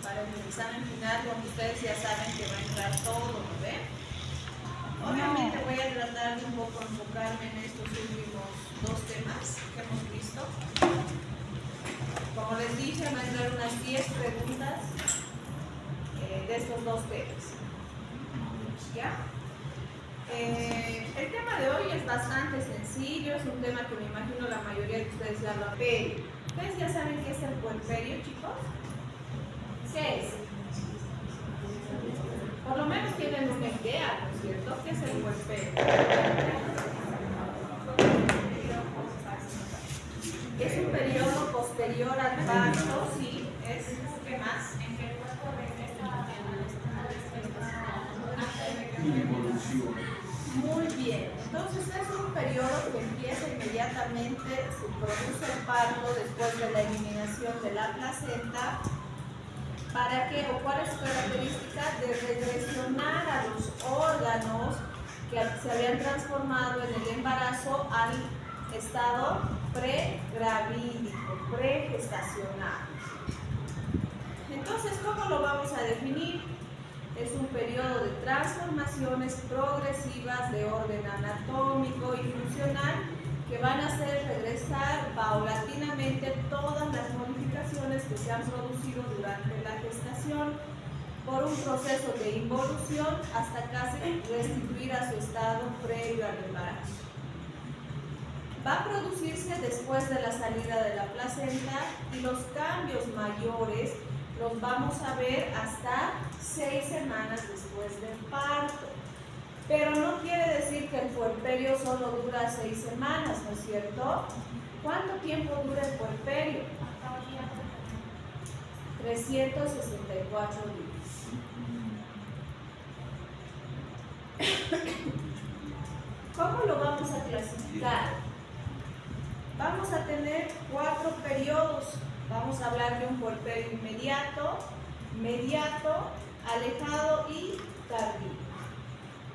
para el examen final, donde ustedes ya saben que va a entrar todo, ¿no ven? Obviamente voy a tratar de un poco enfocarme en estos últimos dos temas que hemos visto. Como les dije, van a entrar unas 10 preguntas de estos dos temas. ¿Ya? El tema de hoy es bastante sencillo, es un tema que me imagino la mayoría de ustedes ya lo han visto. ¿Ustedes ya saben qué es el puerperio, chicos? ¿Qué es? Por lo menos tienen una idea, ¿no es cierto? ¿Qué es el puerperio? Es un periodo posterior al parto, ¿sí? ¿Qué más? Muy bien, entonces es un periodo que empieza inmediatamente, se produce el parto después de la eliminación de la placenta. ¿Para qué o cuál es su característica? De regresionar a los órganos que se habían transformado en el embarazo al estado pregravídico, pregestacional. Entonces, ¿cómo lo vamos a definir? Es un periodo de transformaciones progresivas de orden anatómico y funcional que van a hacer regresar paulatinamente todas las modificaciones que se han producido durante la gestación por un proceso de involución hasta casi restituir a su estado previo al embarazo. Va a producirse después de la salida de la placenta y los cambios mayores los vamos a ver hasta 6 semanas después del parto. Pero no quiere decir que el puerperio solo dura 6 semanas, ¿no es cierto? ¿Cuánto tiempo dura el puerperio? 364 días. ¿Cómo lo vamos a clasificar? Vamos a tener 4 periodos. Vamos a hablar de un puerperio inmediato, mediato, alejado y tardío.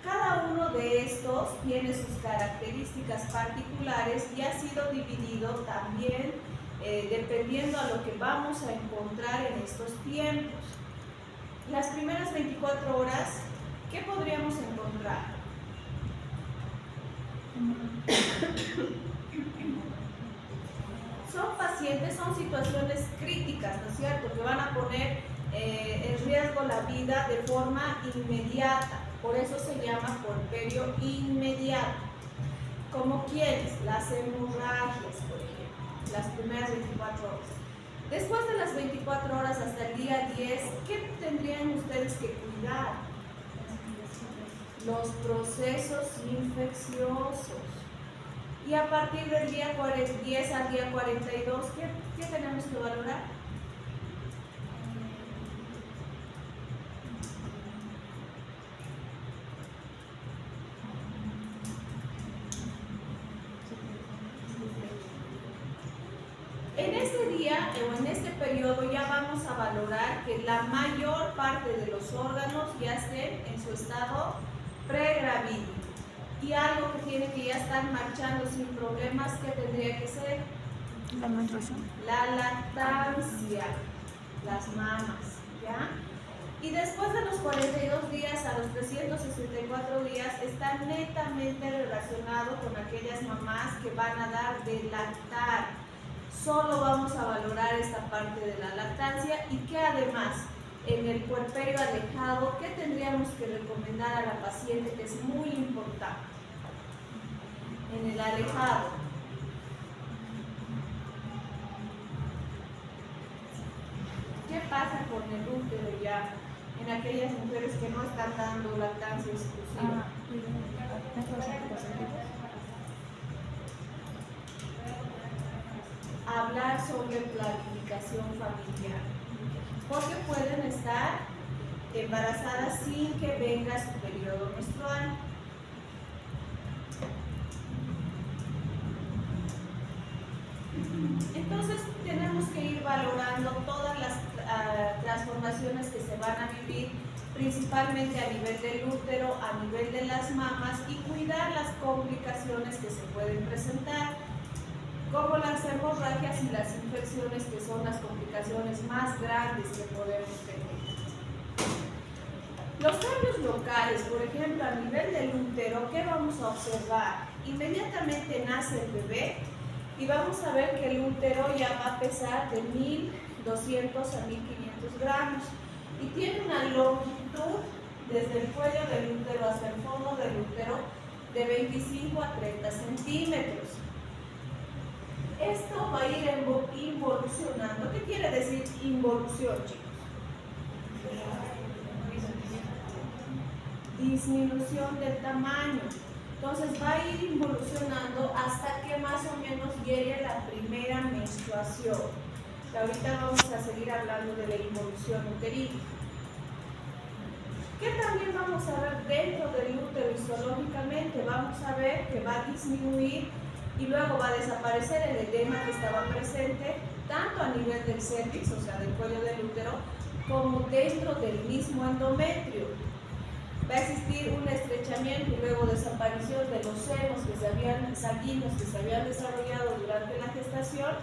Cada uno de estos tiene sus características particulares y ha sido dividido también dependiendo a lo que vamos a encontrar en estos tiempos. Las primeras 24 horas, ¿qué podríamos encontrar? Son pacientes, son situaciones críticas, ¿no es cierto?, que van a poner en riesgo la vida de forma inmediata. Por eso se llama puerperio inmediato. ¿Como quiénes? Las hemorragias, por ejemplo, las primeras 24 horas. Después de las 24 horas hasta el día 10, ¿qué tendrían ustedes que cuidar? Los procesos infecciosos. Y a partir del día 10 al día 42, ¿qué tenemos que valorar? En este día o en este periodo ya vamos a valorar que la mayor parte de los órganos ya estén en su estado pregravídico. Y algo que tiene que ya estar marchando sin problemas, ¿qué tendría que ser? La menstruación. La lactancia, las mamas, ¿ya? Y después de los 42 días a los 364 días está netamente relacionado con aquellas mamás que van a dar de lactar. Solo vamos a valorar esta parte de la lactancia y que además en el puerperio alejado, ¿qué tendríamos que recomendar a la paciente que es muy importante? En el alejado. ¿Qué pasa con el útero ya en aquellas mujeres que no están dando lactancia exclusiva? Hablar sobre planificación familiar, porque pueden estar embarazadas sin que venga su periodo menstrual. Entonces tenemos que ir valorando todas las transformaciones que se van a vivir, principalmente a nivel del útero, a nivel de las mamas, y cuidar las complicaciones que se pueden presentar, como las hemorragias y las infecciones, que son las complicaciones más grandes que podemos tener. Los cambios locales, por ejemplo, a nivel del útero, ¿qué vamos a observar? Inmediatamente nace el bebé y vamos a ver que el útero ya va a pesar de 1200 a 1500 gramos y tiene una longitud desde el cuello del útero hasta el fondo del útero de 25 a 30 centímetros. Esto va a ir involucionando. ¿Qué quiere decir involución, chicos? Disminución del tamaño. Entonces va a ir involucionando hasta que más o menos llegue la primera menstruación. Que ahorita vamos a seguir hablando de la involución uterina. ¿Qué también vamos a ver dentro del útero histológicamente? Vamos a ver que va a disminuir y luego va a desaparecer el edema que estaba presente tanto a nivel del cervix, o sea del cuello del útero, como dentro del mismo endometrio. Va a existir un estrechamiento y luego desaparición de los senos sanguíneos que se habían desarrollado durante la gestación.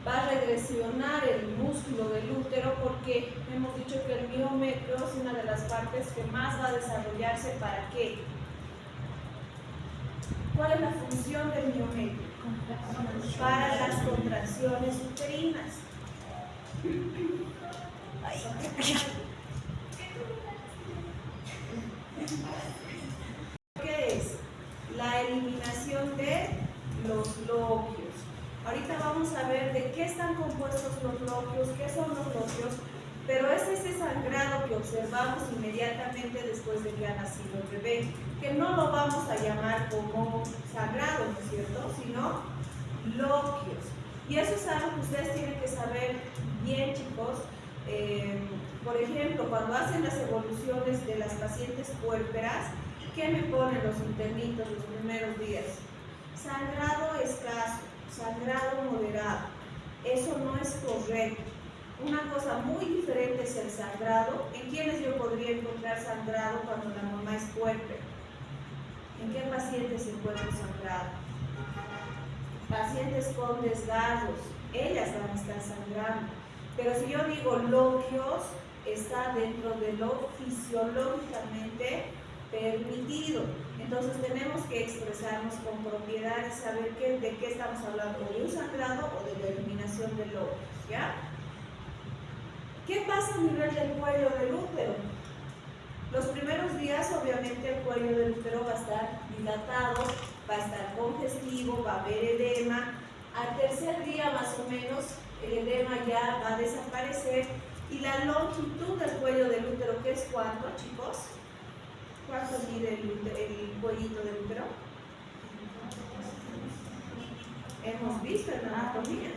Va a regresionar el músculo del útero porque hemos dicho que el miometrio es una de las partes que más va a desarrollarse. ¿Para qué? ¿Cuál es la función del miometrio? Para las contracciones uterinas. ¿Qué es? La eliminación de los loquios. Ahorita vamos a ver de qué están compuestos los loquios, qué son los loquios, pero es ese sangrado que observamos inmediatamente después de que ha nacido el bebé, que no lo vamos a llamar como sangrado, ¿no es cierto?, sino loquios. Y eso es algo que ustedes tienen que saber bien, chicos. Por ejemplo, cuando hacen las evoluciones de las pacientes puérperas, ¿qué me ponen los internitos los primeros días? Sangrado escaso, sangrado moderado. Eso no es correcto. Una cosa muy diferente es el sangrado. ¿En quiénes yo podría encontrar sangrado cuando la mamá es puérpera? ¿En qué pacientes se encuentra sangrado? Pacientes con desgarros, ellas van a estar sangrando. Pero si yo digo loquios, está dentro de lo fisiológicamente permitido. Entonces tenemos que expresarnos con propiedad y saber de qué estamos hablando, de un sangrado o de la eliminación de loquios, ¿ya? ¿Qué pasa a nivel del cuello del útero? Los primeros días, obviamente, el cuello del útero va a estar dilatado, va a estar congestivo, va a haber edema. Al tercer día, más o menos, el edema ya va a desaparecer. Y la longitud del cuello del útero, ¿qué es cuánto, chicos? ¿Cuánto mide el cuellito del útero? Hemos visto en la anatomía.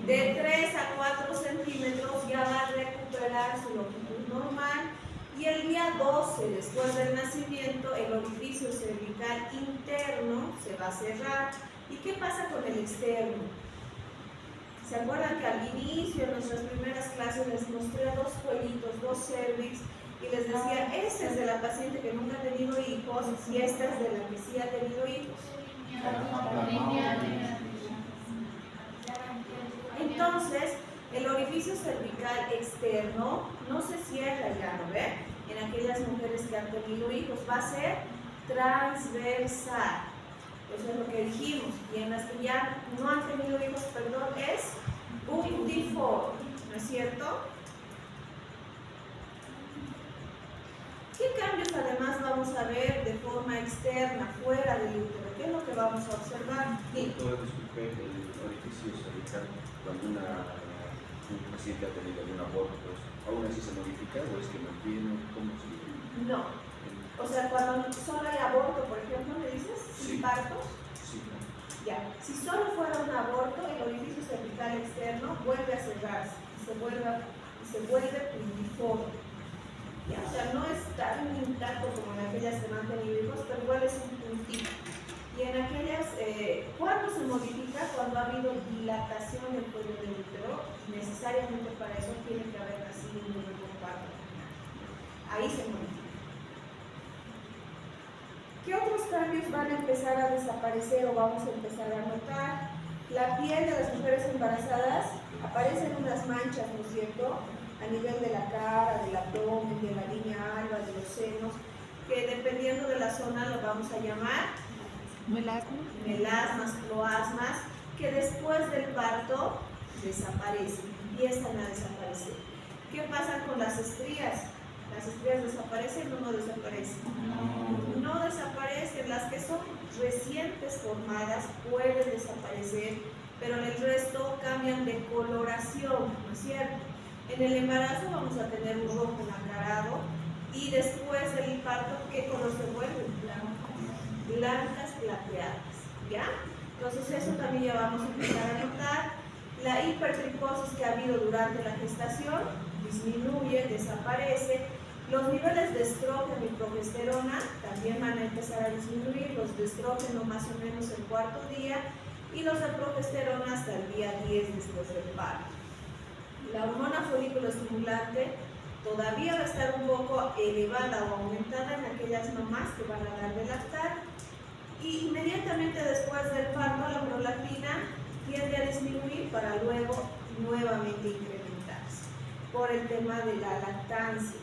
De 3 a 4 centímetros ya va a recuperar su longitud normal. Y el día 12, después del nacimiento, el orificio cervical interno se va a cerrar. ¿Y qué pasa con el externo? ¿Se acuerdan que al inicio, en nuestras primeras clases, les mostré dos cuellitos, dos cervix, y les decía, esta es de la paciente que nunca ha tenido hijos y esta es de la que sí ha tenido hijos? Entonces, el orificio cervical externo no se cierra ya, ¿no ve? En aquellas mujeres que han tenido hijos, va a ser transversal. Eso es lo que dijimos. Y en las que ya no han tenido hijos, perdón, es puntiforme, ¿no es cierto? ¿Qué cambios además vamos a ver de forma externa, fuera del útero? ¿Qué es lo que vamos a observar? Sí. Disculpe, el orificio cervical, cuando un paciente ha tenido algún aborto, ¿aún así se modifica o es que mantiene? ¿Cómo se modifica? No. O sea, cuando solo hay aborto, por ejemplo, ¿me dices? ¿Sin partos? Sí. Ya. Si solo fuera un aborto, el orificio cervical externo vuelve a cerrarse y se vuelve puntiforme. Ya, o sea, no es tan intacto como en aquellas que no han tenido hijos, pero igual es un puntito. Y en aquellas, ¿cuándo se modifica? Cuando ha habido dilatación del cuello del útero, necesariamente para eso tiene que haber nacido un bebé por parto. Ahí se modifica. ¿Qué otros cambios van a empezar a desaparecer o vamos a empezar a notar? La piel de las mujeres embarazadas, aparecen unas manchas, ¿no es cierto? a nivel de la cara, del abdomen, de la línea alba, de los senos, que dependiendo de la zona lo vamos a llamar melasmas, cloasmas, que después del parto desaparecen, empiezan a desaparecer. ¿Qué pasa con las estrías? ¿Las estrías desaparecen o no desaparecen? No desaparecen. Las que son recientes formadas pueden desaparecer, pero en el resto cambian de coloración, ¿no es cierto? En el embarazo vamos a tener un rojo nacarado y después del parto, ¿qué color se vuelven? Blancas plateadas, ¿ya? Entonces eso también ya vamos a empezar a notar. La hipertricosis que ha habido durante la gestación disminuye, desaparece. Los niveles de estrógeno y progesterona también van a empezar a disminuir, los de estrógeno más o menos el cuarto día y los de progesterona hasta el día 10 después del parto. La hormona folículo estimulante todavía va a estar un poco elevada o aumentada en aquellas mamás que van a dar de lactar, y inmediatamente después del parto la prolactina tiende a disminuir para luego nuevamente incrementarse por el tema de la lactancia.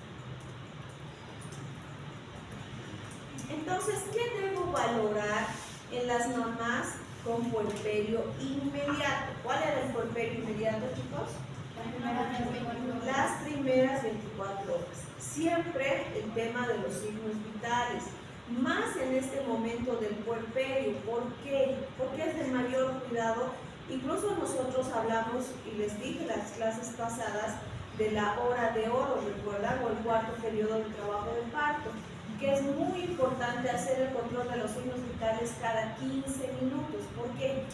Entonces, ¿qué debo valorar en las mamás con puerperio inmediato? ¿Cuál era el puerperio inmediato, chicos? Las primeras 24 horas. Siempre el tema de los signos vitales, más en este momento del puerperio. ¿Por qué? Porque es de mayor cuidado. Incluso nosotros hablamos, y les dije en las clases pasadas, de la hora de oro, ¿recuerdan? O el cuarto periodo de trabajo de parto, que es muy importante hacer el control de los signos vitales cada 15 minutos. ¿Por qué?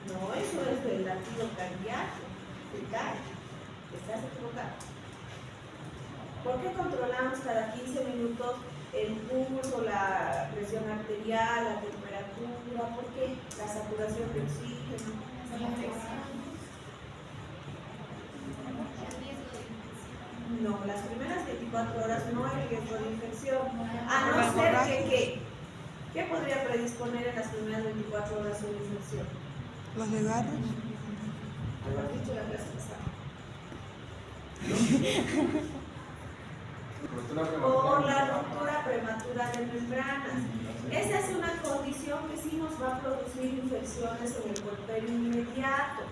No, eso es del latido cardíaco, vital. Estás equivocado. ¿Por qué controlamos cada 15 minutos el pulso, la presión arterial, la temperatura? ¿Por qué? La saturación de oxígeno. No, las primeras 24 horas no hay riesgo de infección. A no ser que, ¿qué podría predisponer en las primeras 24 horas una infección? Los desgarros. Lo has dicho la clase pasada. Por la ruptura prematura de membranas. Esa es una condición que sí nos va a producir infecciones en el puerperio inmediato.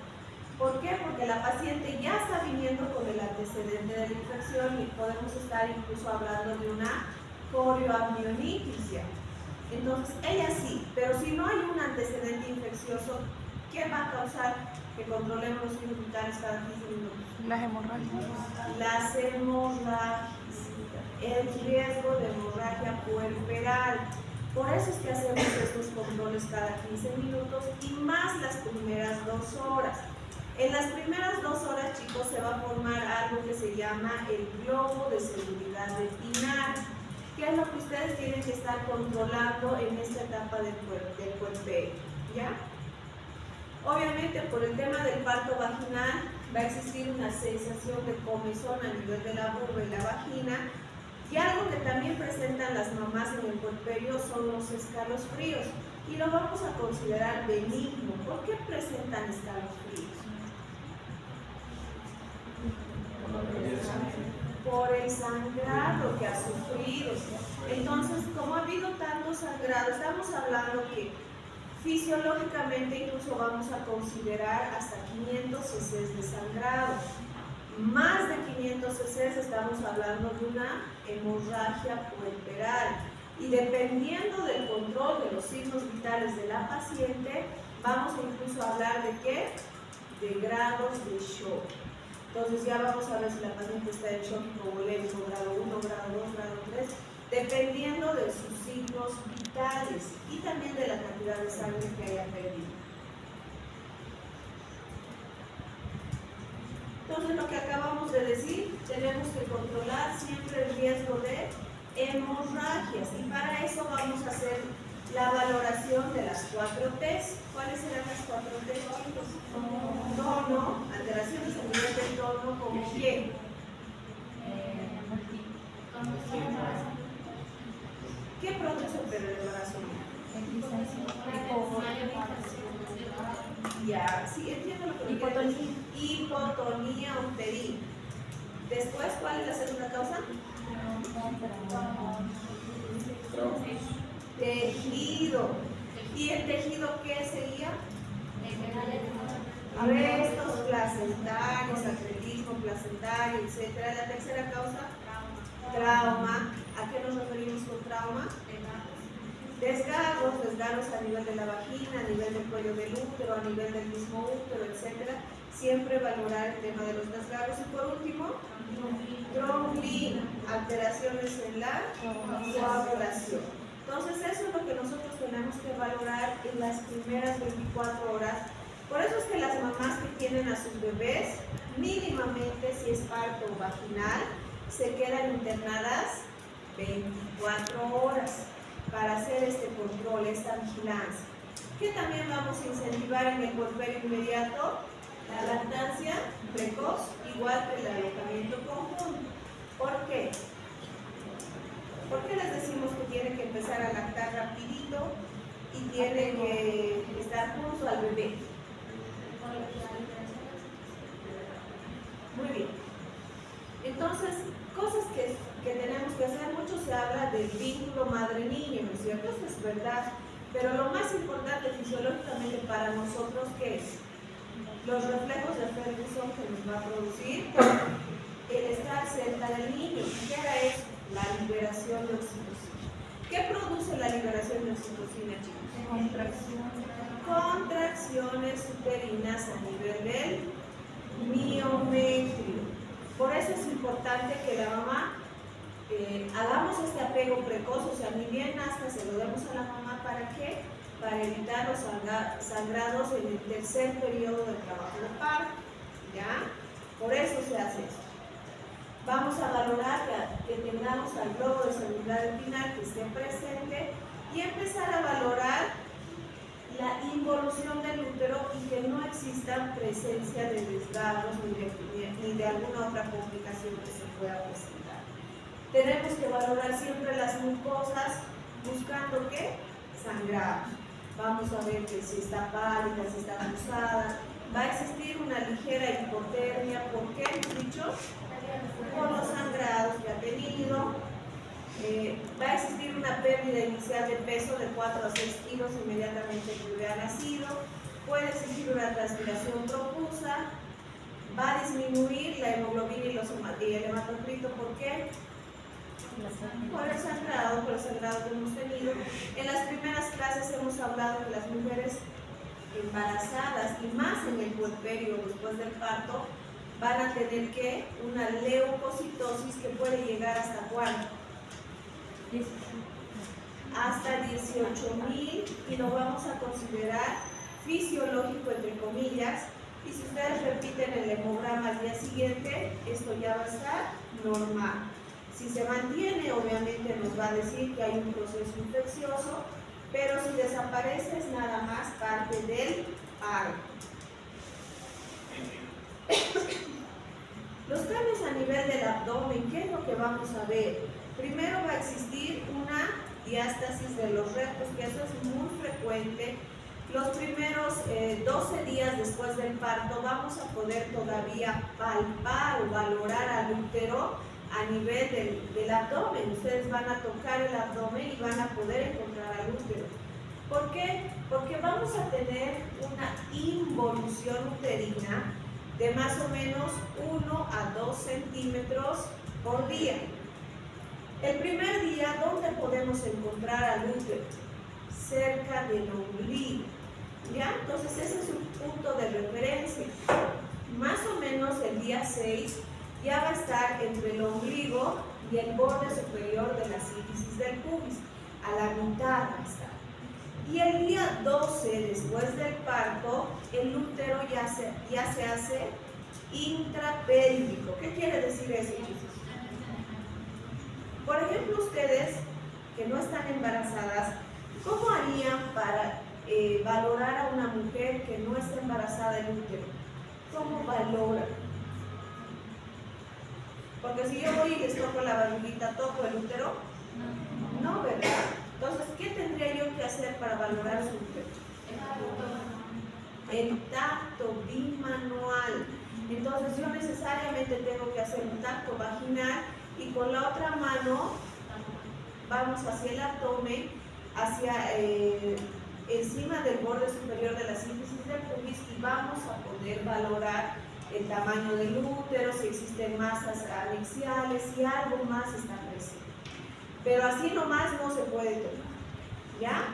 ¿Por qué? Porque la paciente ya está viniendo con el antecedente de la infección y podemos estar incluso hablando de una corioamnionitis ya. Entonces, ella sí, pero si no hay un antecedente infeccioso, ¿qué va a causar que controlemos los signos vitales cada 15 minutos? Las hemorragias. Las hemorragias, el riesgo de hemorragia puerperal. Por eso es que hacemos estos controles cada 15 minutos y más las primeras 2 horas. En las primeras 2 horas, chicos, se va a formar algo que se llama el globo de seguridad retinal, que es lo que ustedes tienen que estar controlando en esta etapa del puerperio, ¿ya? Obviamente, por el tema del parto vaginal, va a existir una sensación de comezón a nivel de la vulva y la vagina, y algo que también presentan las mamás en el puerperio son los escalofríos, y lo vamos a considerar benigno. ¿Por qué presentan escalofríos? Por el sangrado que ha sufrido. Entonces, como ha habido tanto sangrado, estamos hablando que fisiológicamente incluso vamos a considerar hasta 500 cc de sangrado. Más de 500 cc estamos hablando de una hemorragia puerperal. Y dependiendo del control de los signos vitales de la paciente, vamos a incluso hablar de ¿qué? De grados de shock. Entonces ya vamos a ver si la paciente está en shock hipovolémico, grado 1, grado 2, grado 3, dependiendo de sus signos vitales y también de la cantidad de sangre que haya perdido. Entonces lo que acabamos de decir, tenemos que controlar siempre el riesgo de hemorragias y para eso vamos a hacer la valoración de las 4 T's. ¿Cuáles serán las 4 T's, chicos? Tono, alteraciones a nivel del tono, como qué. ¿Qué produce el embarazo? Ya, sí, entiendo lo que me quiere decir. Hipotonía uterina. Después, ¿cuál es la segunda causa? Tejido. ¿Y el tejido qué sería? Restos placentarios, atletismo placentario, etc. La tercera causa, trauma. ¿A qué nos referimos con trauma? Desgarros a nivel de la vagina, a nivel del cuello del útero, a nivel del mismo útero, etc. Siempre valorar el tema de los desgarros. Y por último, trombina, alteraciones en la coagulación. Entonces eso es lo que nosotros tenemos que valorar en las primeras 24 horas. Por eso es que las mamás que tienen a sus bebés, mínimamente si es parto vaginal, se quedan internadas 24 horas para hacer este control, esta vigilancia. Que también vamos a incentivar en el puerperio inmediato la lactancia precoz, igual que el alojamiento conjunto. ¿Por qué? ¿Por qué les decimos que tienen que empezar a lactar rapidito y tienen que estar junto al bebé? Muy bien. Entonces, cosas que tenemos que hacer, mucho se habla del vínculo madre-niño, ¿no es cierto? Eso es verdad. Pero lo más importante fisiológicamente para nosotros, ¿qué es? Los reflejos de Ferguson que nos va a producir el estar cerca del niño. ¿Qué era eso? La liberación de oxitocina. ¿Qué produce la liberación de oxitocina, chicos? Contracciones uterinas a nivel del miometrio. Por eso es importante que la mamá hagamos este apego precoz, o sea, ni bien nazca, se lo demos a la mamá. ¿Para qué? Para evitar los sangrados en el tercer periodo del trabajo de parto. ¿Ya? Por eso se hace esto. Vamos a valorar que tengamos al globo de seguridad espinal que esté presente y empezar a valorar la involución del útero y que no exista presencia de desgarros ni de alguna otra complicación que se pueda presentar. Tenemos que valorar siempre las mucosas buscando ¿qué? Sangrados. Vamos a ver que si está pálida, si está cruzada. Va a existir una ligera hipotermia. ¿Por qué, hemos dicho? Por los sangrados que ha tenido. Va a existir una pérdida inicial de peso de 4 a 6 kilos inmediatamente que el bebé ha nacido. Puede existir una transpiración profusa. Va a disminuir la hemoglobina y el hematocrito. ¿Por qué? Por el sangrado que hemos tenido. En las primeras clases hemos hablado que las mujeres embarazadas y más en el puerperio después del parto van a tener que una leucocitosis que puede llegar hasta ¿cuánto? Hasta 18.000 y lo vamos a considerar fisiológico entre comillas. Y si ustedes repiten el hemograma al día siguiente, esto ya va a estar normal. Si se mantiene, obviamente nos va a decir que hay un proceso infeccioso, pero si desaparece es nada más parte del parto. Los cambios a nivel del abdomen, ¿qué es lo que vamos a ver? Primero va a existir una diástasis de los rectos, que eso es muy frecuente. Los primeros 12 días después del parto vamos a poder todavía palpar o valorar al útero a nivel del abdomen. Ustedes van a tocar el abdomen y van a poder encontrar al útero. ¿Por qué? Porque vamos a tener una involución uterina de más o menos 1 a 2 centímetros por día. El primer día, ¿dónde podemos encontrar al útero? Cerca del ombligo. ¿Ya? Entonces ese es un punto de referencia. Más o menos el día 6 ya va a estar entre el ombligo y el borde superior de la sínfisis del pubis. A la mitad va a estar. Y el día 12, después del parto, el útero ya se hace intrapélvico. ¿Qué quiere decir eso, chicos? Por ejemplo, ustedes que no están embarazadas, ¿cómo harían para valorar a una mujer que no está embarazada el útero? ¿Cómo valoran? Porque si yo voy y les toco la barriguita, ¿toco el útero? No, ¿verdad? Entonces, ¿qué tendría yo que hacer para valorar su útero? el tacto bimanual. Entonces yo necesariamente tengo que hacer un tacto vaginal y con la otra mano vamos hacia el abdomen, hacia encima del borde superior de la síntesis del pubis y vamos a poder valorar el tamaño del útero, si existen masas anexiales, si algo más está presente. Pero así nomás no se puede tocar, ¿ya?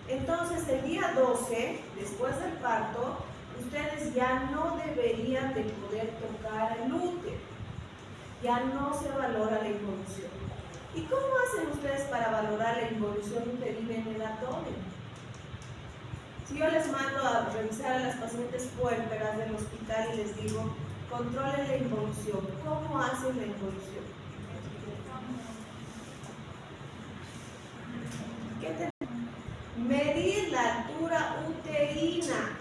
Entonces el día 12, después del parto, ustedes ya no deberían de poder tocar el útero, ya no se valora la involución. ¿Y cómo hacen ustedes para valorar la involución uterina en el abdomen? Si yo les mando a revisar a las pacientes puérperas del hospital y les digo, controlen la involución, ¿cómo hacen la involución? ¿Qué tenemos? Medir la altura uterina.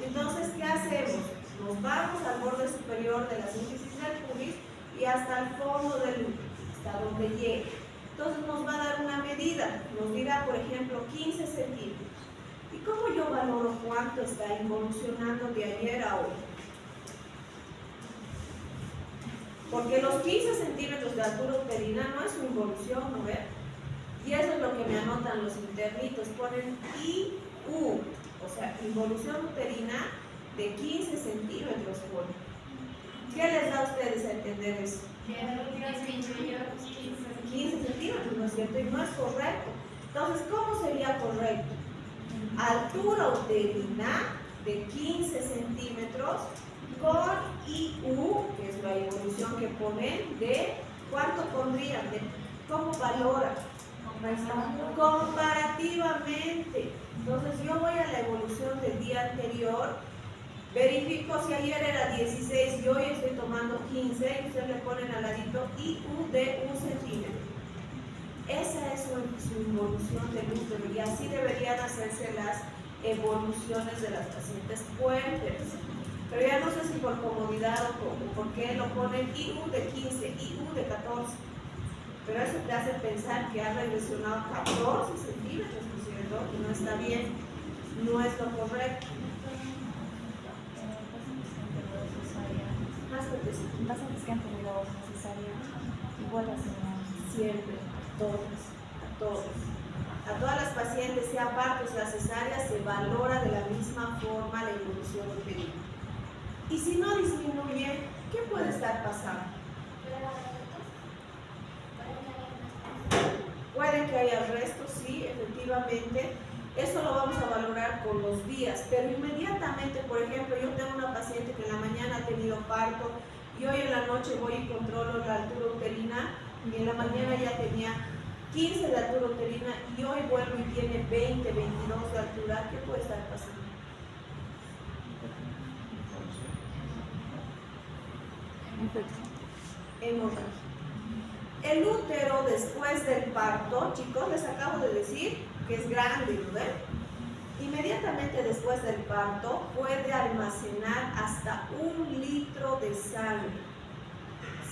Entonces, ¿qué hacemos? Nos vamos al borde superior de la síntesis del pubis y hasta el fondo del útero, hasta donde llegue. Entonces nos va a dar una medida, nos dirá, por ejemplo, 15 centímetros. ¿Y cómo yo valoro cuánto está involucionando de ayer a hoy? Porque los 15 centímetros de altura uterina no es una involución, ¿no ven? Y eso es lo que me anotan los internitos, ponen IU, o sea, involución uterina de 15 centímetros. ¿Qué les da a ustedes a entender eso? 15 centímetros, ¿no es cierto? Y no es correcto. Entonces, ¿cómo sería correcto? Altura uterina de 15 centímetros con IU, que es la evolución que ponen, de ¿cuánto pondrían? De ¿cómo valoran? Comparativamente. Entonces yo voy a la evolución del día anterior, verifico si ayer era 16 y hoy estoy tomando 15 y ustedes le ponen al ladito IU de 1 centímetro. Esa es su involución del útero y así deberían hacerse las evoluciones de las pacientes puérperas. Pero ya no sé si por comodidad o por qué lo ponen IU de 15, IU de 14. Pero eso te hace pensar que ha regresionado 14 centímetros, ¿no es cierto? Y no está bien, no es lo correcto. Más cortesía. Pacientes que han tenido cesárea, igual hacen Siempre, a todas las pacientes, sea parto, sea cesárea, se valora de la misma forma la involución uterina. Y si no disminuye, ¿qué puede estar pasando? Puede que haya restos, sí, efectivamente. Eso lo vamos a valorar con los días, pero inmediatamente, por ejemplo, yo tengo una paciente que en la mañana ha tenido parto y hoy en la noche voy y controlo la altura uterina y en la mañana ya tenía 15 de altura uterina y hoy vuelvo y tiene 20, 22 de altura. ¿Qué puede estar pasando? Hemorragia. El útero después del parto, chicos, les acabo de decir que es grande, ¿no ven? Inmediatamente después del parto puede almacenar hasta 1 litro de sangre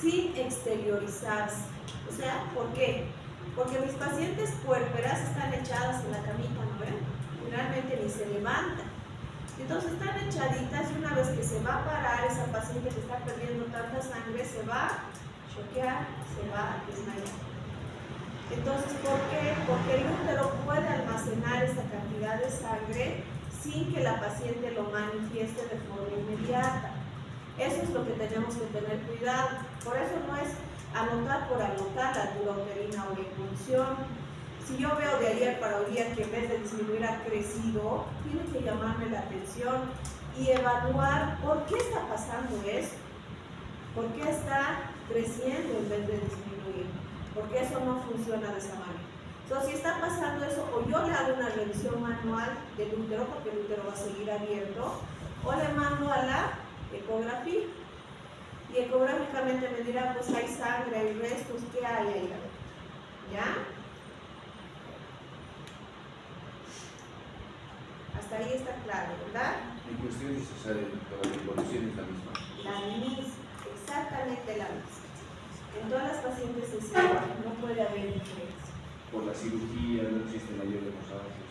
sin exteriorizarse. O sea, ¿por qué? Porque mis pacientes puérperas están echadas en la camita, ¿no ven? Generalmente ni se levantan. Entonces están echaditas y una vez que se va a parar, esa paciente que está perdiendo tanta sangre se va a choquear, se va a desmayar. Entonces, ¿por qué? Porque el útero puede almacenar esta cantidad de sangre sin que la paciente lo manifieste de forma inmediata. Eso es lo que tenemos que tener cuidado. Por eso no es anotar por anotar la altura uterina o la involución. Si yo veo de ayer para hoy día que en vez de disminuir ha crecido, tiene que llamarme la atención y evaluar por qué está pasando esto, por qué está creciendo en vez de disminuir, porque eso no funciona de esa manera. Entonces, si está pasando eso, o yo le hago una revisión manual del útero, porque el útero va a seguir abierto, o le mando a la ecografía. Y ecográficamente me dirá, pues hay sangre, hay restos, ¿qué hay ahí? ¿Ya? Hasta ahí está claro, ¿verdad? En cuestión de cesárea, la evolución es la misma. La misma, exactamente la misma. En todas las pacientes cesáreas no puede haber diferencia. Por la cirugía no existe mayor hemorragia.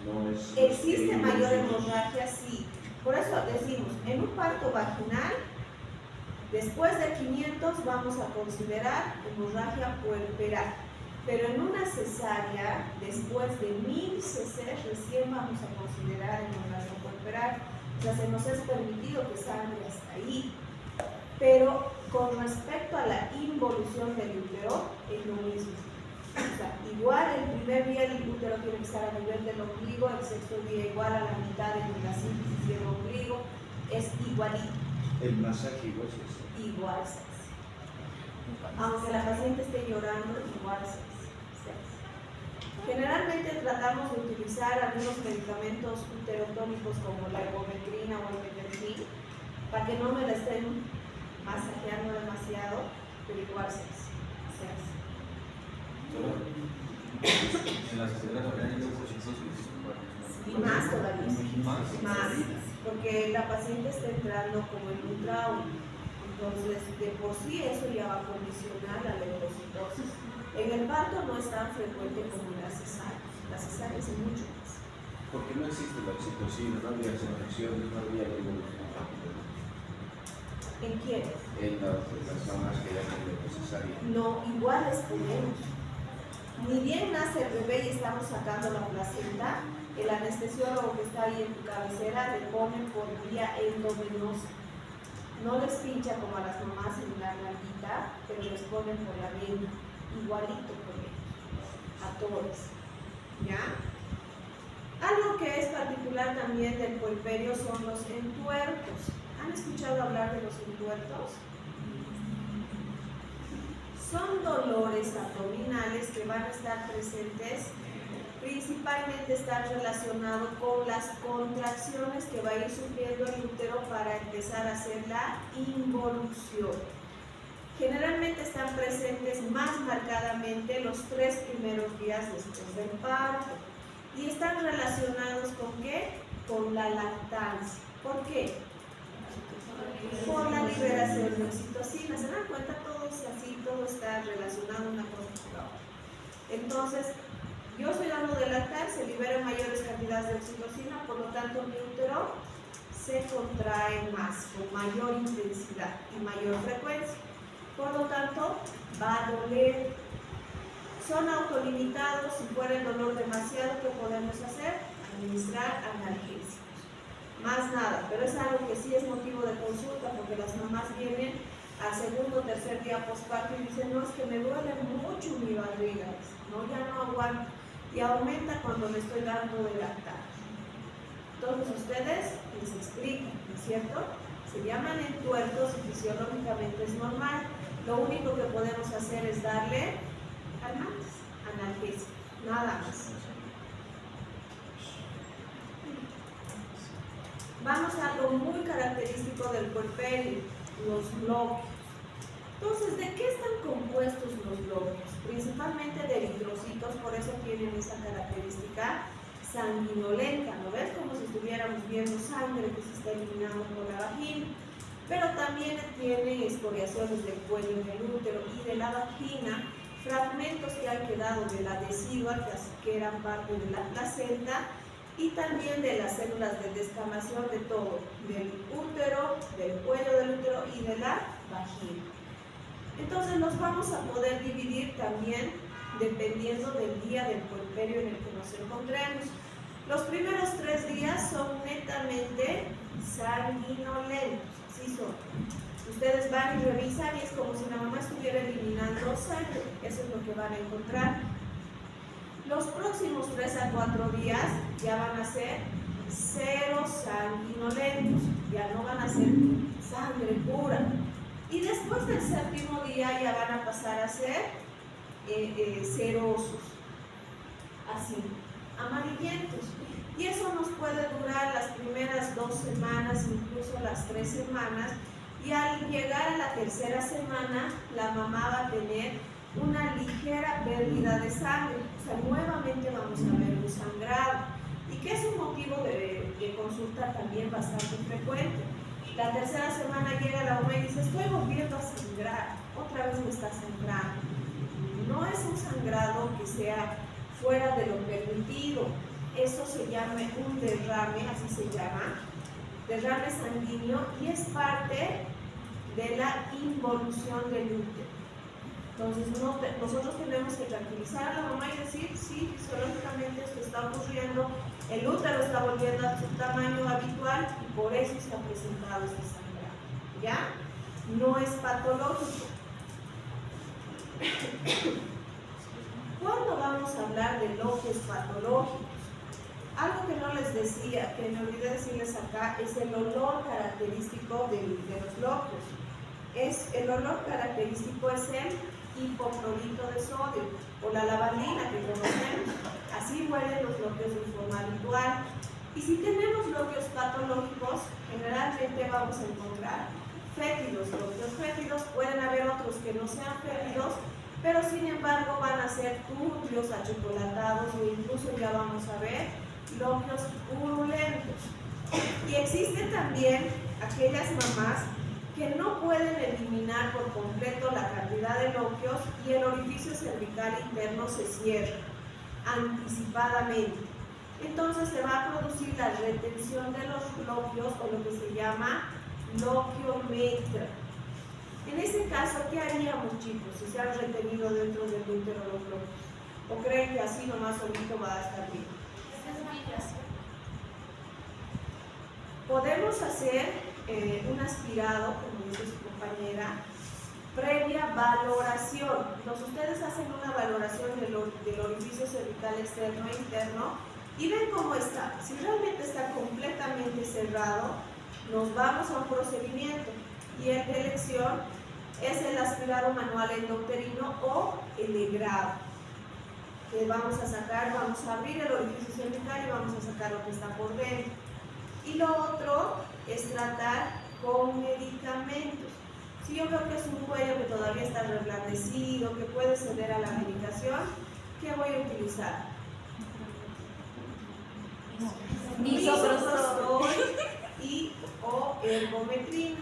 No es. Existe mayor hemorragia, sí. Por eso decimos, en un parto vaginal, después de 500 vamos a considerar hemorragia puerperal. Pero en una cesárea, después de 1000 cc, recién vamos a considerar hemorragia puerperal. O sea, se nos es permitido que sangre hasta ahí. Pero con respecto a la involución del útero, es lo mismo. O sea, igual el primer día el útero tiene que estar a nivel del ombligo, el sexto día igual a la mitad de la síntesis del ombligo, es igualito. El masaje igual se hace. Igual se hace. Aunque la paciente esté llorando, igual se hace. Generalmente tratamos de utilizar algunos medicamentos uterotónicos como la ergometrina o el metergin para que no me la estén masajeando demasiado, pero igual se hace. En las escuelas organizan Y más todavía. Más. Porque la paciente está entrando como en un trauma. Entonces, de por sí eso ya va a condicionar la leucocitosis. En el parto no es tan frecuente como en la cesárea. La cesárea es mucho más. Porque no existe la oxitocina, no había infecciones, no había evolución rápida. ¿En quién? En las mamás que ya tienen cesárea. No, igual es ponemos. Ni bien nace el bebé y estamos sacando la placenta, el anestesiólogo que está ahí en tu cabecera le ponen por vía endovenosa. No les pincha como a las mamás en la nalguita, pero les ponen por la vena, igualito por ellos, a todos. ¿Ya? Algo que es particular también del puerperio son los entuertos. ¿Han escuchado hablar de los entuertos? Son dolores abdominales que van a estar presentes, principalmente están relacionados con las contracciones que va a ir sufriendo el útero para empezar a hacer la involución. Generalmente están presentes más marcadamente los 3 primeros días después del parto y están relacionados ¿con qué? Con la lactancia. ¿Por qué? Por la liberación de oxitocina. ¿Se dan cuenta? Todo es así, todo está relacionado una cosa con la otra. Entonces, yo estoy dando de lactar, se liberan mayores cantidades de oxitocina, por lo tanto mi útero se contrae más, con mayor intensidad y mayor frecuencia. Por lo tanto, va a doler. Son autolimitados. Si fuera el dolor demasiado, ¿qué podemos hacer? Administrar analgésicos. Más nada, pero es algo que sí es motivo de consulta porque las mamás vienen al segundo o tercer día postparto y dicen, no, es que me duele mucho mi barriga, no, ya no aguanto, y aumenta cuando le estoy dando de lactar. Entonces ustedes les explican, ¿no es cierto? Se llaman entuertos y fisiológicamente es normal. Lo único que podemos hacer es darle calmantes, analgésicos, nada más. Vamos a algo muy característico del puerperio, los glóbulos. Entonces, ¿de qué están compuestos los glóbulos? Principalmente de eritrocitos, por eso tienen esa característica sanguinolenta, ¿no ves? Como si estuviéramos viendo sangre que se está eliminando por la vagina. Pero también tienen escoriaciones del cuello del útero y de la vagina, fragmentos que han quedado de la decidua, que eran parte de la placenta, y también de las células de descamación de todo, del útero, del cuello del útero y de la vagina. Entonces los vamos a poder dividir también dependiendo del día del puerperio en el que nos encontremos. Los primeros 3 días son netamente sanguinolentos, así son. Ustedes van y revisan y es como si la mamá estuviera eliminando sangre, eso es lo que van a encontrar. Los próximos 3 a 4 días ya van a ser cero sanguinolentos, ya no van a ser sangre pura. Y después del 7º día ya van a pasar a ser cerosos, así, amarillentos. Y eso nos puede durar las primeras 2 semanas, incluso las 3 semanas. Y al llegar a la 3ª semana, la mamá va a tener una ligera pérdida de sangre, o sea, nuevamente vamos a ver un sangrado, y que es un motivo de consulta también bastante frecuente. La 3ª semana llega la mamá y dice, estoy volviendo a sangrar, otra vez me está sangrando. No es un sangrado que sea fuera de lo permitido, eso se llama un derrame, así se llama, derrame sanguíneo, y es parte de la involución del útero. Entonces nosotros tenemos que tranquilizar a la mamá y decir, sí, fisiológicamente esto está ocurriendo, el útero está volviendo a su tamaño habitual y por eso se ha presentado este sangrado, ¿ya? No es patológico. ¿Cuándo vamos a hablar de loquios patológicos? Algo que no les decía, que me olvidé decirles acá, es el olor característico de los loquios. El olor característico es el hipoclorito de sodio o la lavandina que conocemos. Así huelen los loquios de forma habitual. Y si tenemos loquios patológicos, generalmente vamos a encontrar fétidos. Loquios fétidos, pueden haber otros que no sean fétidos, pero sin embargo van a ser turbios, achocolatados, o incluso ya vamos a ver loquios purulentos. Y existen también aquellas mamás que no pueden eliminar por completo la cantidad de loquios y el orificio cervical interno se cierra anticipadamente. Entonces se va a producir la retención de los loquios, o lo que se llama loquiometra. En ese caso, ¿qué haríamos, chicos, si se han retenido dentro del útero los loquios? ¿O creen que así nomás solito va a estar bien? Podemos hacer un aspirado, como dice su compañera, previa valoración. Entonces ustedes hacen una valoración del orificio cervical externo e interno y ven cómo está. Si realmente está completamente cerrado, nos vamos a un procedimiento, y el de elección es el aspirado manual endouterino o el legrado, que vamos a sacar, vamos a abrir el orificio cervical y vamos a sacar lo que está por dentro. Y lo otro es tratar con medicamentos. Si yo veo que es un cuello que todavía está reblandecido, que puede ceder a la medicación, ¿qué voy a utilizar? Misoprostol y o ergometrina.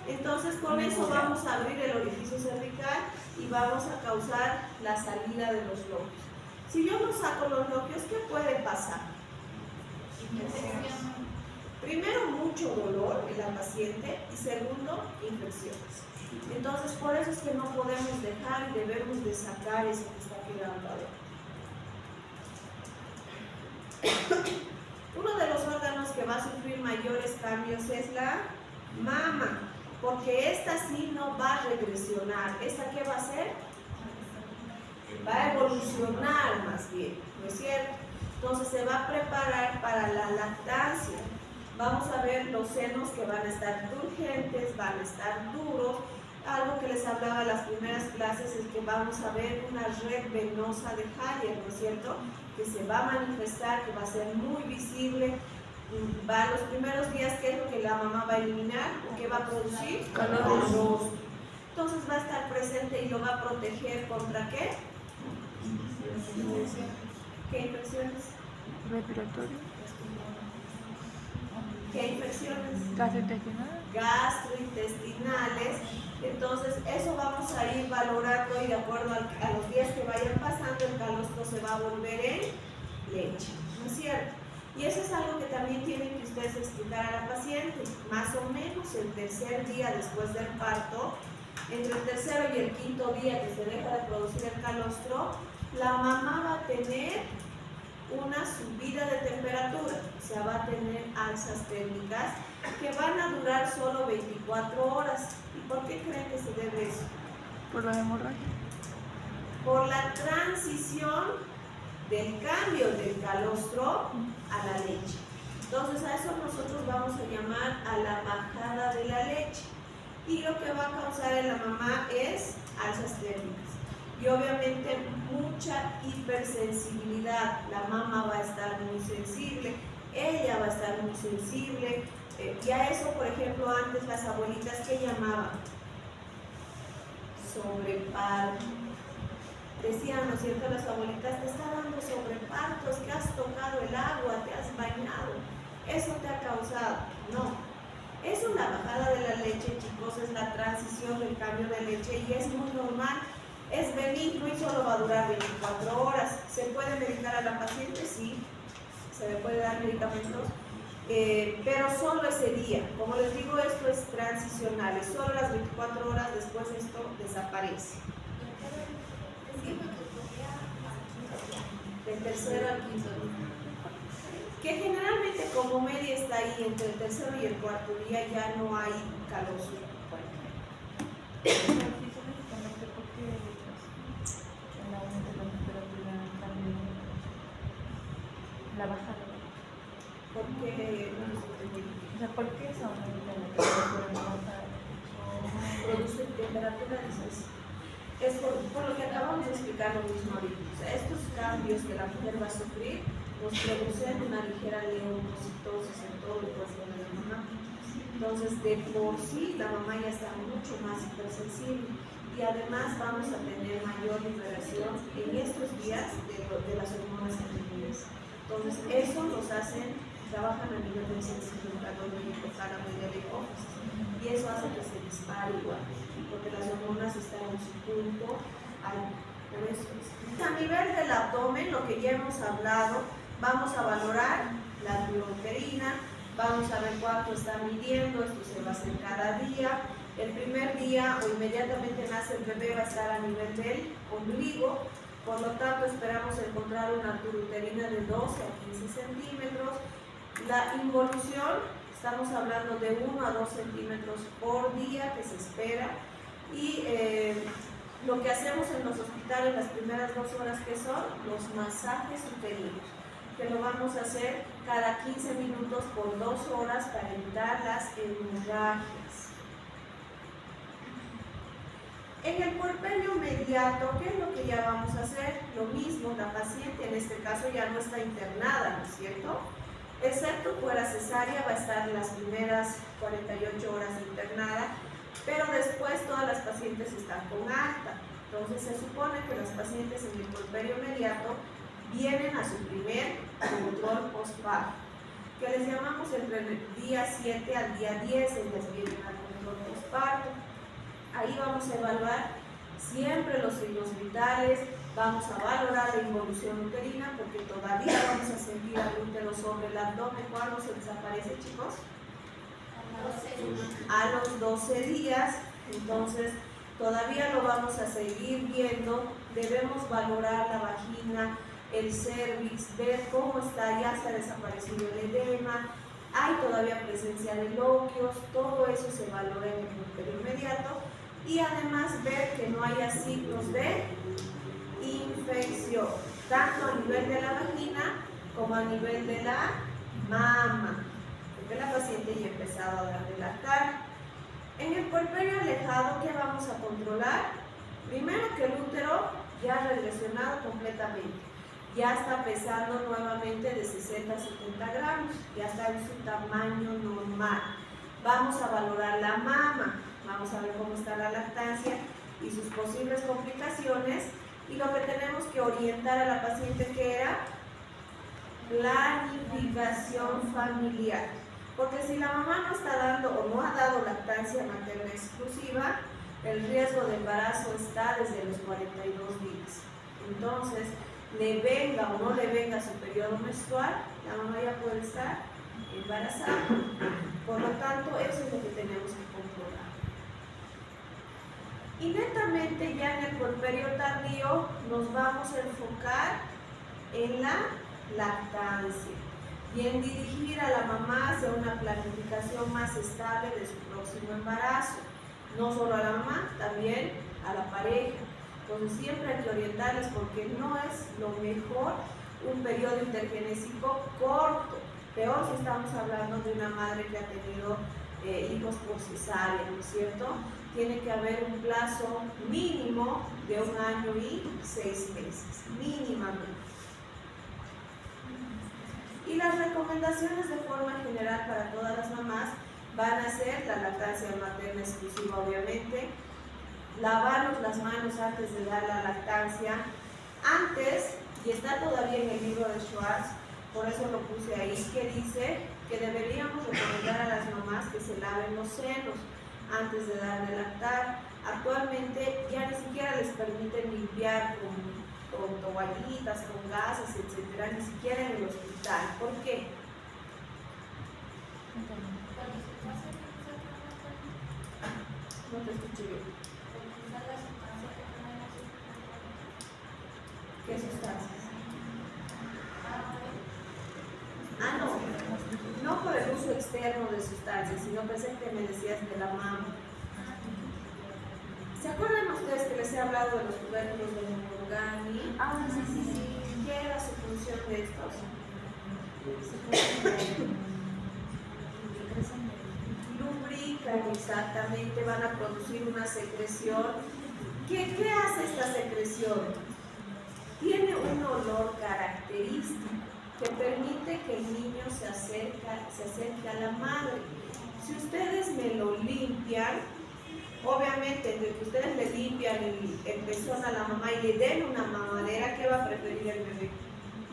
Entonces con eso vamos a abrir el orificio cervical y vamos a causar la salida de los loquios. Si yo no saco los loquios, ¿qué puede pasar? Primero, mucho dolor en la paciente, y segundo, infecciones. Entonces, por eso es que no podemos dejar y debemos de sacar eso que está quedando adentro. Uno de los órganos que va a sufrir mayores cambios es la mama, porque esta sí no va a regresionar. ¿Esta qué va a hacer? Va a evolucionar más bien, ¿no es cierto? Entonces se va a preparar para la lactancia. Vamos a ver los senos que van a estar turgentes, van a estar duros. Algo que les hablaba en las primeras clases es que vamos a ver una red venosa de Haller, ¿no es cierto? Que se va a manifestar, que va a ser muy visible. Va los primeros días, ¿qué es lo que la mamá va a eliminar? ¿Qué va a producir? Calor. Entonces va a estar presente y lo va a proteger ¿contra qué? ¿Qué infecciones? Respiratorio. ¿Qué infecciones? Gastrointestinal. Gastrointestinales. Entonces eso vamos a ir valorando, y de acuerdo a los días que vayan pasando, el calostro se va a volver en leche, ¿no es cierto? Y eso es algo que también tienen que ustedes explicar a la paciente. Más o menos el tercer día después del parto, entre el tercero y el quinto día que se deja de producir el calostro, la mamá va a tener una subida de temperatura, o sea, va a tener alzas térmicas que van a durar solo 24 horas. ¿Y por qué creen que se debe eso? Por la hemorragia. Por la transición del cambio del calostro a la leche. Entonces a eso nosotros vamos a llamar a la bajada de la leche, y lo que va a causar en la mamá es alzas térmicas y obviamente mucha hipersensibilidad. La mamá va a estar muy sensible, ella va a estar muy sensible, y a eso, por ejemplo, antes las abuelitas, ¿qué llamaban? Sobreparto. Decían, ¿no es cierto?, las abuelitas, te está dando sobreparto, es que has tocado el agua, te has bañado, eso te ha causado. No, eso, la bajada de la leche, chicos, es la transición del cambio de leche, y es muy normal, es benigno y solo va a durar 24 horas. ¿Se puede medicar a la paciente? Sí. se le puede dar medicamentos, pero solo ese día. Como les digo, esto es transicional, es solo las 24 horas después esto desaparece. Del tercero al quinto día. Que generalmente como media está ahí entre el tercero y el cuarto día, ya no hay calor. Físicamente, ¿por qué el aumento de la temperatura también la bajada? Porque O sea, ¿por qué se aumenta la temperatura en la bajada? produce temperatura, dices. Es por lo que acabamos de explicar lo mismo ahorita. O sea, estos cambios que la mujer va a sufrir nos producen una ligera leucocitosis en todo el cuerpo de la mamá. Entonces, de por sí, la mamá ya está mucho más hipersensible y además vamos a tener mayor liberación en estos días de las hormonas femeninas. Entonces, eso nos hacen, trabajan a nivel del sensible, y hipotálamo y de hipófisis, y eso hace que se dispare igual, porque las hormonas están en su punto alto. Por eso es. A nivel del abdomen, lo que ya hemos hablado, vamos a valorar la uterina, vamos a ver cuánto está midiendo, esto se va a hacer cada día. El primer día o inmediatamente nace el bebé va a estar a nivel del ombligo, por lo tanto esperamos encontrar una altura uterina de 12 a 15 centímetros. La involución, estamos hablando de 1 a 2 centímetros por día que se espera, y lo que hacemos en los hospitales las primeras 2 horas, que son los masajes uterinos, que lo vamos a hacer cada 15 minutos por 2 horas para evitar las hemorragias. En el puerperio inmediato, ¿qué es lo que ya vamos a hacer? Lo mismo, la paciente en este caso ya no está internada, ¿no es cierto? Excepto fuera cesárea, va a estar las primeras 48 horas internada, pero después todas las pacientes están con alta. Entonces se supone que las pacientes en el puerperio inmediato vienen a su primer control postparto, que les llamamos entre el día 7 al día 10, ellas vienen al control postparto. Ahí vamos a evaluar siempre los signos vitales, vamos a valorar la involución uterina, porque todavía vamos a sentir al útero sobre el abdomen. ¿Cuándo se desaparece, chicos? A los 12 días. Entonces todavía lo vamos a seguir viendo. Debemos valorar la vagina, el cervix, ver cómo está, ya se ha desaparecido el edema, hay todavía presencia de loquios, todo eso se valora en el puerperio inmediato, y además ver que no haya signos de infección, tanto a nivel de la vagina como a nivel de la mama, porque la paciente ya ha empezado a dar de lactar. En el puerperio alejado, ¿qué vamos a controlar? Primero, que el útero ya ha regresionado completamente, ya está pesando nuevamente de 60 a 70 gramos, ya está en su tamaño normal. Vamos a valorar la mama, vamos a ver cómo está la lactancia y sus posibles complicaciones, y lo que tenemos que orientar a la paciente, que era planificación familiar, porque si la mamá no está dando o no ha dado lactancia materna exclusiva, el riesgo de embarazo está desde los 42 días. Entonces, le venga o no le venga su periodo menstrual, la mamá ya puede estar embarazada. Por lo tanto, eso es lo que tenemos que controlar. Y netamente ya en el puerperio tardío nos vamos a enfocar en la lactancia y en dirigir a la mamá hacia una planificación más estable de su próximo embarazo. No solo a la mamá, también a la pareja. Entonces siempre hay que orientarles, porque no es lo mejor un periodo intergenésico corto. Peor si estamos hablando de una madre que ha tenido hijos por cesárea, ¿no es cierto? Tiene que haber un plazo mínimo de 1 año y 6 meses, mínimamente. Y las recomendaciones de forma general para todas las mamás van a ser la lactancia materna exclusiva, obviamente, lavarnos las manos antes de dar la lactancia, antes, y está todavía en el libro de Schwartz, por eso lo puse ahí, que dice que deberíamos recomendar a las mamás que se laven los senos antes de dar de lactar. Actualmente ya ni siquiera les permiten limpiar con toallitas, con gases, etcétera, ni siquiera en el hospital. ¿Por qué? No te escuché bien. ¿Qué sustancias? Ah, no por el uso externo de sustancias, sino pensé que me decías de la mama. ¿Se acuerdan ustedes que les he hablado de los tubérculos de Morgani? Ah, sí. ¿Qué era su función de estos? Lubrican, exactamente, van a producir una secreción. ¿Qué hace esta secreción? Tiene un olor característico que permite que el niño se acerque a la madre. Si ustedes me lo limpian, obviamente, entre que ustedes le limpian el pezón a la mamá y le den una mamadera, ¿qué va a preferir el bebé?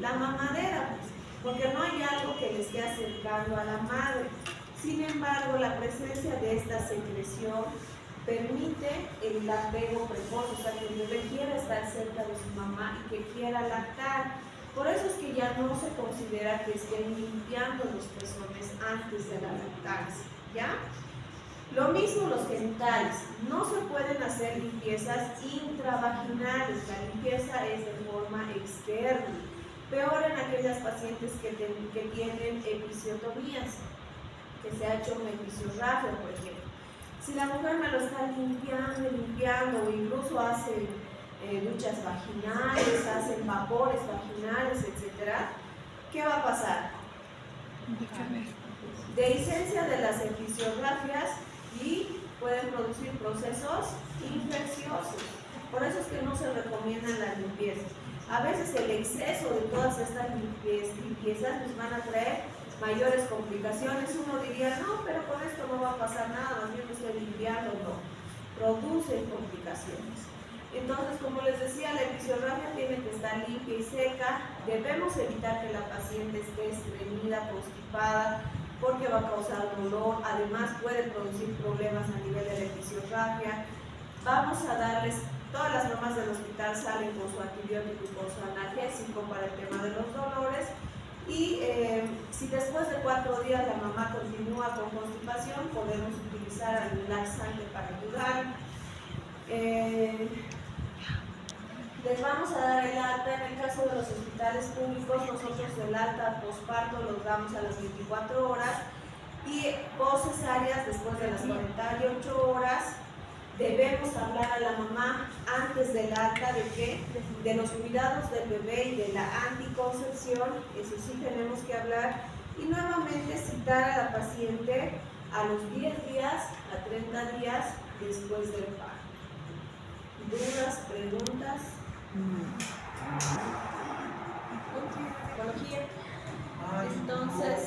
La mamadera, pues, porque no hay algo que le esté acercando a la madre. Sin embargo, la presencia de esta secreción permite el apego precoz, o sea, que el bebé quiera estar cerca de su mamá y que quiera lactar. Por eso es que ya no se considera que estén limpiando los pezones antes de la lactancia, ¿ya? Lo mismo los genitales, no se pueden hacer limpiezas intravaginales, la limpieza es de forma externa, peor en aquellas pacientes que tienen episiotomías, que se ha hecho una episiorrafia, por ejemplo. Si la mujer me lo está limpiando, o incluso hace duchas vaginales, hacen vapores vaginales, etc., ¿qué va a pasar? Dehiscencia de las episiografias y pueden producir procesos infecciosos. Por eso es que no se recomiendan las limpiezas. A veces el exceso de todas estas limpiezas nos van a traer mayores complicaciones. Uno diría, no, pero con esto no va a pasar nada, más bien lo estoy limpiando. No, producen complicaciones. Entonces, como les decía, la episiotomía tiene que estar limpia y seca. Debemos evitar que la paciente esté estreñida, constipada, porque va a causar dolor. Además, puede producir problemas a nivel de la episiotomía. Vamos a darles, todas las mamás del hospital salen con su antibiótico y con su analgésico para el tema de los dolores. Y si después de 4 días la mamá continúa con constipación, podemos utilizar el laxante para ayudar. Les vamos a dar el alta. En el caso de los hospitales públicos, nosotros el alta posparto los damos a las 24 horas y poscesáreas después de las 48 horas. Debemos hablar a la mamá antes del alta de qué, de los cuidados del bebé y de la anticoncepción, eso sí tenemos que hablar, y nuevamente citar a la paciente a los 10 días, a 30 días después del parto. ¿Dudas, preguntas? Psicología. Entonces,